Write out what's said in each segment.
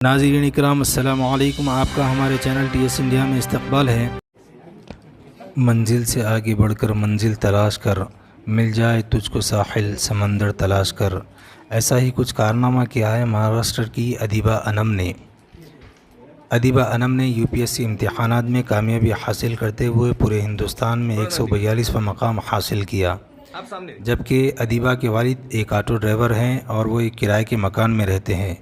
नाज़रीन इकराम अस्सलामु अलैकुम। आपका हमारे चैनल TS इंडिया में इस्तकबाल है। मंजिल से आगे बढ़कर मंजिल तलाश कर, मिल जाए तुझको साहिल समंदर तलाश कर। ऐसा ही कुछ कारनामा किया है महाराष्ट्र की अदीबा अनम ने। अदीबा अनम ने UPSC इम्तिहानात में कामयाबी हासिल करते हुए पूरे हिंदुस्तान में 142वां मकाम हासिल किया। जबकि अदीबा के वालिद एक ऑटो ड्राइवर हैं और वो एक किराए के मकान में रहते हैं।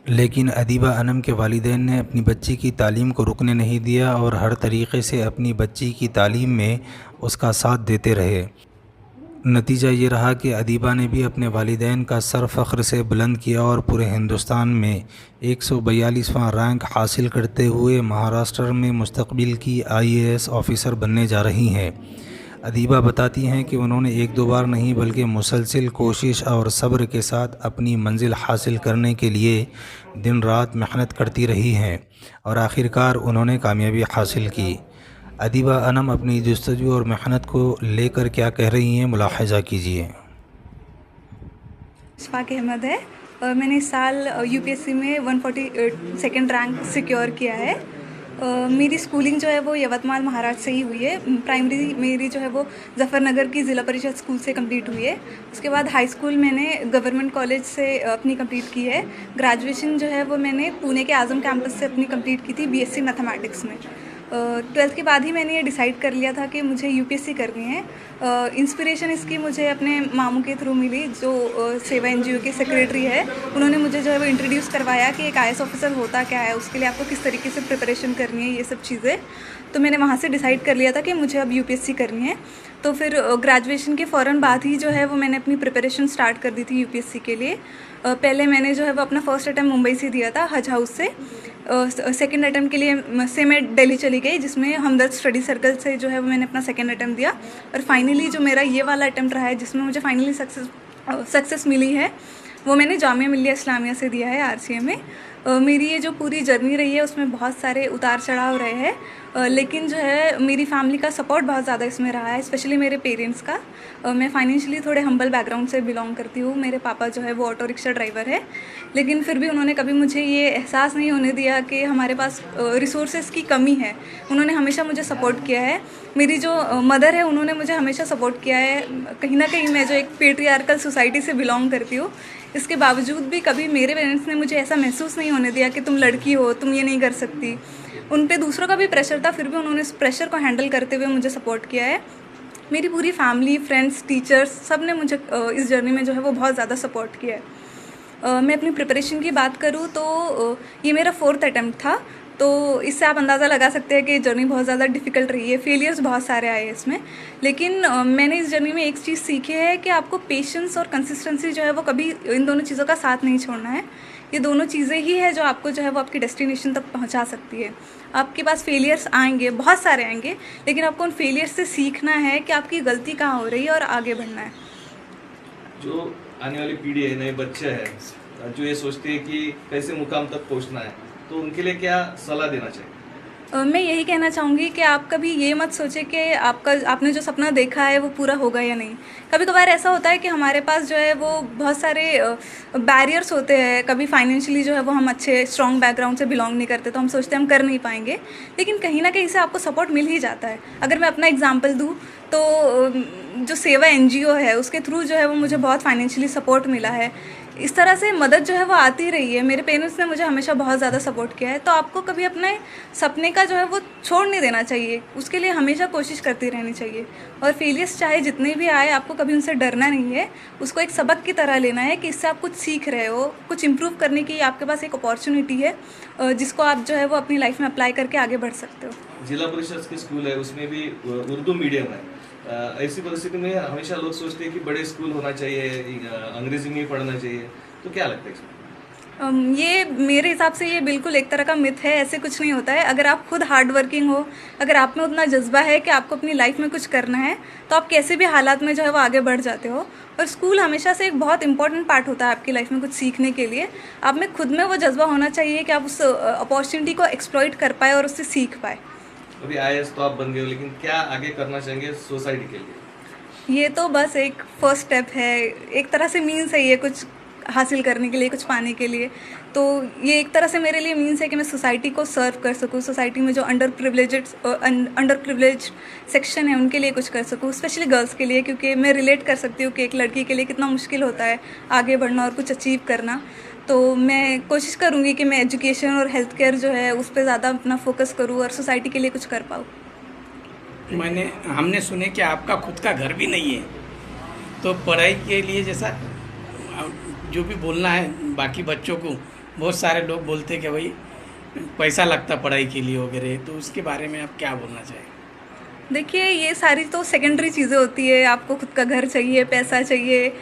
लेकिन अदीबा अनम के वालिदैन ने अपनी बच्ची की तालीम को रुकने नहीं दिया और हर तरीक़े से अपनी बच्ची की तालीम में उसका साथ देते रहे। नतीजा ये रहा कि अदीबा ने भी अपने वालिदैन का सर फ़ख्र से बुलंद किया और पूरे हिंदुस्तान में 142वां रैंक हासिल करते हुए महाराष्ट्र में मुस्तक़बिल की IAS ऑफ़िसर बनने जा रही हैं। अदीबा बताती हैं कि उन्होंने एक दो बार नहीं बल्कि मुसलसल कोशिश और सब्र के साथ अपनी मंजिल हासिल करने के लिए दिन रात मेहनत करती रही हैं और आखिरकार उन्होंने कामयाबी हासिल की। अदीबा अनम अपनी जस्तजू और मेहनत को लेकर क्या कह रही हैं, मुलाहज़ा कीजिए। इशफाक अहमद है और मैंने इस साल UPSC में 142nd रैंक सिक्योर किया है। मेरी स्कूलिंग जो है वो यवतमाल महाराष्ट्र से ही हुई है। प्राइमरी मेरी जो है वो जफ़रनगर की ज़िला परिषद स्कूल से कंप्लीट हुई है। उसके बाद हाई स्कूल मैंने गवर्नमेंट कॉलेज से अपनी कंप्लीट की है। ग्रेजुएशन जो है वो मैंने पुणे के आज़म कैंपस से अपनी कंप्लीट की थी BSc मैथमेटिक्स में। 12th के बाद ही मैंने ये डिसाइड कर लिया था कि मुझे UPSC करनी है। इंस्पिरेशन इसकी मुझे अपने मामू के थ्रू मिली, जो सेवा NGO के सेक्रेटरी है। उन्होंने मुझे जो है वो इंट्रोड्यूस करवाया कि एक IAS ऑफिसर होता क्या है, उसके लिए आपको किस तरीके से प्रिपरेशन करनी है, ये सब चीज़ें। तो मैंने वहाँ से डिसाइड कर लिया था कि मुझे अब UPSC करनी है। तो फिर ग्रेजुएशन के फ़ौरन बाद ही जो है वो मैंने अपनी प्रिपरेशन स्टार्ट कर दी थी UPSC के लिए। पहले मैंने जो है वो अपना फ़र्स्ट अटैम्प्ट मुंबई से दिया था, हज हाउस से। सेकंड अटैम्प्ट के लिए से मैं दिल्ली चली गई, जिसमें हमदर्द स्टडी सर्कल से जो है वो मैंने अपना सेकंड अटैम्प्ट दिया। और फाइनली जो मेरा ये वाला अटैम्प्ट रहा है, जिसमें मुझे फाइनली सक्सेस मिली है, वो मैंने जामिया मिल्लिया इस्लामिया से दिया है, RCA में। मेरी ये जो पूरी जर्नी रही है उसमें बहुत सारे उतार चढ़ाव रहे हैं, लेकिन जो है मेरी फैमिली का सपोर्ट बहुत ज़्यादा इसमें रहा है, स्पेशली मेरे पेरेंट्स का। मैं फाइनेंशियली थोड़े हम्बल बैकग्राउंड से बिलोंग करती हूँ। मेरे पापा जो है वो ऑटो रिक्शा ड्राइवर है, लेकिन फिर भी उन्होंने कभी मुझे ये एहसास नहीं होने दिया कि हमारे पास रिसोर्सेज की कमी है। उन्होंने हमेशा मुझे सपोर्ट किया है। मेरी जो मदर है, उन्होंने मुझे हमेशा सपोर्ट किया है। कहीं ना कहीं मैं जो एक पेट्रियार्कल सोसाइटी से बिलोंग करती हूँ, इसके बावजूद भी कभी मेरे पेरेंट्स ने मुझे ऐसा महसूस नहीं होने दिया कि तुम लड़की हो, तुम ये नहीं कर सकती। उन पे दूसरों का भी प्रेशर था, फिर भी उन्होंने इस प्रेशर को हैंडल करते हुए मुझे सपोर्ट किया है। मेरी पूरी फैमिली, फ्रेंड्स, टीचर्स, सब ने मुझे इस जर्नी में जो है वो बहुत ज़्यादा सपोर्ट किया है। मैं अपनी प्रिपरेशन की बात करूँ तो ये मेरा 4th अटैम्प्ट था, तो इससे आप अंदाज़ा लगा सकते हैं कि जर्नी बहुत ज़्यादा डिफ़िकल्ट रही है। फेलियर्स बहुत सारे आए हैं इसमें, लेकिन मैंने इस जर्नी में एक चीज़ सीखी है कि आपको पेशेंस और कंसिस्टेंसी जो है वो कभी, इन दोनों चीज़ों का साथ नहीं छोड़ना है। ये दोनों चीज़ें ही है जो आपको जो है वो आपकी डेस्टिनेशन तक पहुंचा सकती है। आपके पास फेलियर्स आएंगे, बहुत सारे आएंगे, लेकिन आपको उन फेलियर्स से सीखना है कि आपकी गलती कहाँ हो रही है और आगे बढ़ना है। जो आने वाली पीढ़ी है, नए बच्चे हैं जो ये सोचते हैं कि कैसे मुकाम तक पहुंचना है, तो उनके लिए क्या सलाह देना चाहिए? मैं यही कहना चाहूँगी कि आप कभी ये मत सोचें कि आपने जो सपना देखा है वो पूरा होगा या नहीं। कभी कभार ऐसा होता है कि हमारे पास जो है वो बहुत सारे बैरियर्स होते हैं। कभी फाइनेंशियली जो है वो हम अच्छे स्ट्रॉन्ग बैकग्राउंड से बिलोंग नहीं करते, तो हम सोचते हैं हम कर नहीं पाएंगे, लेकिन कहीं ना कहीं से आपको सपोर्ट मिल ही जाता है। अगर मैं अपना एग्जाम्पल दूँ तो जो सेवा NGO है, उसके थ्रू जो है वो मुझे बहुत फाइनेंशियली सपोर्ट मिला है। इस तरह से मदद जो है वो आती रही है। मेरे पेरेंट्स ने मुझे हमेशा बहुत ज़्यादा सपोर्ट किया है। तो आपको कभी अपने सपने का जो है वो छोड़ नहीं देना चाहिए, उसके लिए हमेशा कोशिश करती रहनी चाहिए। और फेलियर्स चाहे जितने भी आए, आपको कभी उनसे डरना नहीं है। उसको एक सबक की तरह लेना है कि इससे आप कुछ सीख रहे हो, कुछ इम्प्रूव करने की आपके पास एक अपॉर्चुनिटी है, जिसको आप जो है वो अपनी लाइफ में अप्लाई करके आगे बढ़ सकते हो। जिला परिषद के स्कूल है, उसमें भी उर्दू मीडियम है। ऐसी परिस्थिति में हमेशा लोग सोचते हैं कि बड़े स्कूल होना चाहिए, अंग्रेजी में पढ़ना चाहिए, तो क्या लगता है इसमें? ये मेरे हिसाब से ये बिल्कुल एक तरह का मिथ है। ऐसे कुछ नहीं होता है। अगर आप खुद हार्ड वर्किंग हो, अगर आप में उतना जज्बा है कि आपको अपनी लाइफ में कुछ करना है, तो आप कैसे भी हालात में जो है वो आगे बढ़ जाते हो। और स्कूल हमेशा से एक बहुत इंपॉर्टेंट पार्ट होता है आपकी लाइफ में कुछ सीखने के लिए। आप में खुद में वो जज्बा होना चाहिए कि आप उस अपॉर्चुनिटी को एक्सप्लॉइट कर पाए और उससे सीख पाए। अभी IAS तो आप बन गए हो, लेकिन क्या आगे करना चाहेंगे सोसाइटी के लिए? ये तो बस एक फर्स्ट स्टेप है, एक तरह से मीन्स है ये कुछ हासिल करने के लिए, कुछ पाने के लिए। तो ये एक तरह से मेरे लिए मीन्स है कि मैं सोसाइटी को सर्व कर सकूँ, सोसाइटी में जो अंडर प्रिविलेज्ड सेक्शन है उनके लिए कुछ कर सकूँ, स्पेशली गर्ल्स के लिए, क्योंकि मैं रिलेट कर सकती हूँ कि एक लड़की के लिए कितना मुश्किल होता है आगे बढ़ना और कुछ अचीव करना। तो मैं कोशिश करूँगी कि मैं एजुकेशन और हेल्थ केयर जो है उस पर ज़्यादा अपना फोकस करूँ और सोसाइटी के लिए कुछ कर पाऊँ। हमने सुने कि आपका खुद का घर भी नहीं है, तो पढ़ाई के लिए जैसा जो भी बोलना है बाकी बच्चों को, बहुत सारे लोग बोलते हैं कि भाई पैसा लगता पढ़ाई के लिए वगैरह, तो उसके बारे में आप क्या बोलना चाहेंगे? देखिए, ये सारी तो सेकेंडरी चीज़ें होती है। आपको खुद का घर चाहिए, पैसा चाहिए,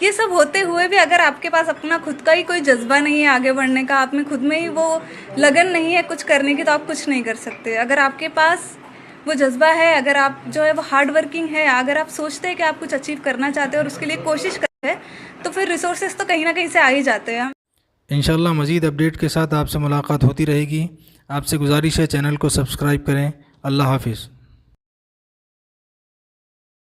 ये सब होते हुए भी अगर आपके पास अपना खुद का ही कोई जज्बा नहीं है आगे बढ़ने का, आप में खुद में ही वो लगन नहीं है कुछ करने की, तो आप कुछ नहीं कर सकते। अगर आपके पास वो जज्बा है, अगर आप जो है वो हार्ड वर्किंग है, अगर आप सोचते हैं कि आप कुछ अचीव करना चाहते हैं और उसके लिए कोशिश करते हैं, तो फिर रिसोर्सेज तो कहीं ना कहीं से आ ही जाते हैं। इंशाल्लाह मज़ीद अपडेट के साथ आपसे मुलाकात होती रहेगी। आपसे गुजारिश है चैनल को सब्सक्राइब करें। अल्लाह हाफिज़।